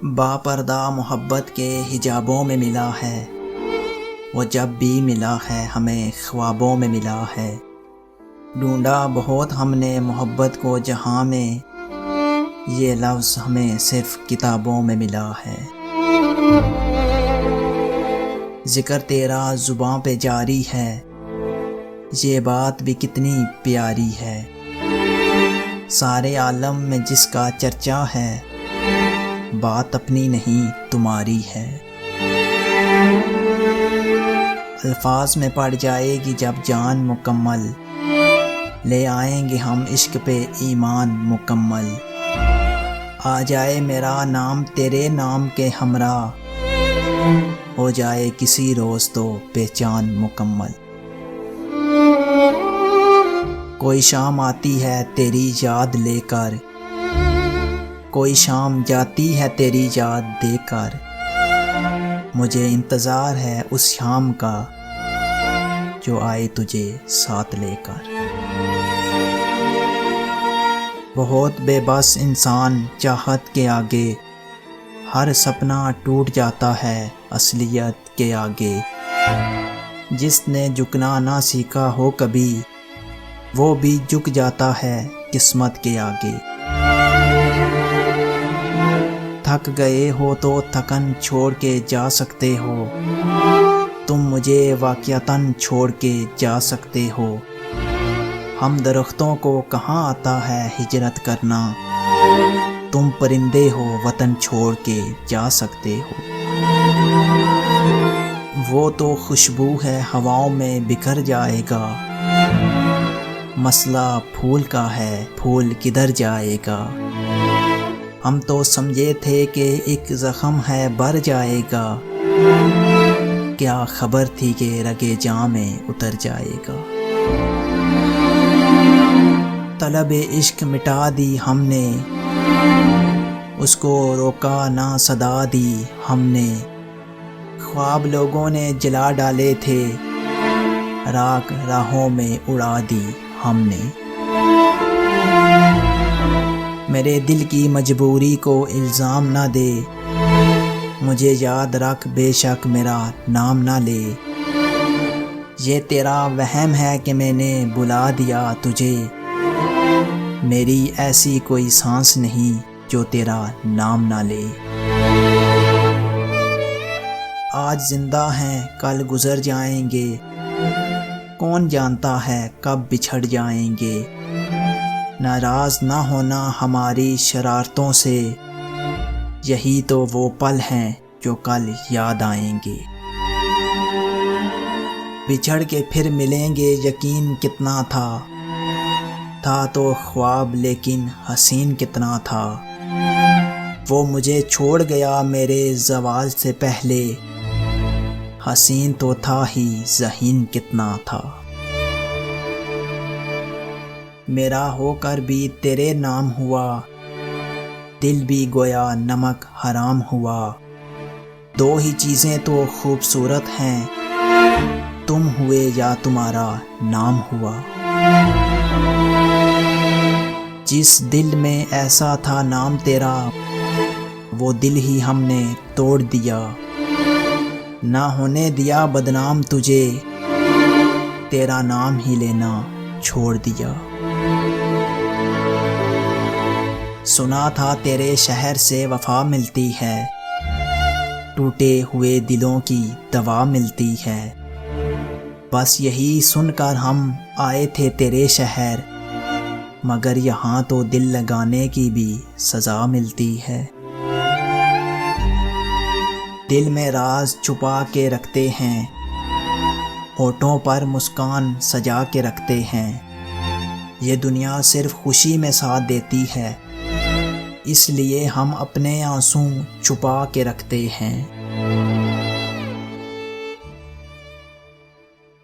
बापर्दा मोहब्बत के हिजाबों में मिला है, वो जब भी मिला है हमें ख्वाबों में मिला है। ढूंढा बहुत हमने मोहब्बत को जहां में, ये लफ्ज़ हमें सिर्फ किताबों में मिला है। ज़िक्र तेरा ज़ुबां पे जारी है, ये बात भी कितनी प्यारी है। सारे आलम में जिसका चर्चा है, बात अपनी नहीं तुम्हारी है। अल्फाज में पड़ जाएगी जब जान मुकम्मल, ले आएंगे हम इश्क पे ईमान मुकम्मल। आ जाए मेरा नाम तेरे नाम के हमरा, हो जाए किसी रोज़ तो पहचान मुकम्मल। कोई शाम आती है तेरी याद लेकर, कोई शाम जाती है तेरी याद देकर। मुझे इंतज़ार है उस शाम का, जो आए तुझे साथ लेकर। बहुत बेबस इंसान चाहत के आगे, हर सपना टूट जाता है असलियत के आगे। जिसने झुकना ना सीखा हो कभी, वो भी झुक जाता है किस्मत के आगे। थक गए हो तो थकन छोड़ के जा सकते हो, तुम मुझे वाक़ियतन छोड़ के जा सकते हो। हम दरख्तों को कहाँ आता है हिजरत करना, तुम परिंदे हो वतन छोड़ के जा सकते हो। वो तो खुशबू है हवाओं में बिखर जाएगा, मसला फूल का है फूल किधर जाएगा। हम तो समझे थे कि एक ज़ख्म है भर जाएगा, क्या खबर थी कि रगे जां में उतर जाएगा। तलब इश्क मिटा दी हमने, उसको रोका ना सदा दी हमने। ख्वाब लोगों ने जला डाले थे, राख राहों में उड़ा दी हमने। मेरे दिल की मजबूरी को इल्ज़ाम ना दे, मुझे याद रख बेशक मेरा नाम ना ले। ये तेरा वहम है कि मैंने बुला दिया तुझे, मेरी ऐसी कोई सांस नहीं जो तेरा नाम ना ले। आज जिंदा हैं कल गुजर जाएंगे, कौन जानता है कब बिछड़ जाएंगे। नाराज़ ना होना हमारी शरारतों से, यही तो वो पल हैं जो कल याद आएंगे। बिछड़ के फिर मिलेंगे यकीन कितना था तो ख्वाब लेकिन हसीन कितना था। वो मुझे छोड़ गया मेरे ज़वाल से पहले, हसीन तो था ही ज़हीन कितना था। मेरा होकर भी तेरे नाम हुआ, दिल भी गोया नमक हराम हुआ। दो ही चीज़ें तो खूबसूरत हैं, तुम हुए या तुम्हारा नाम हुआ। जिस दिल में ऐसा था नाम तेरा, वो दिल ही हमने तोड़ दिया। ना होने दिया बदनाम तुझे, तेरा नाम ही लेना छोड़ दिया। सुना था तेरे शहर से वफा मिलती है, टूटे हुए दिलों की दवा मिलती है। बस यही सुनकर हम आए थे तेरे शहर, मगर यहाँ तो दिल लगाने की भी सज़ा मिलती है। दिल में राज छुपा के रखते हैं, होठों पर मुस्कान सजा के रखते हैं। ये दुनिया सिर्फ खुशी में साथ देती है, इसलिए हम अपने आंसू छुपा के रखते हैं।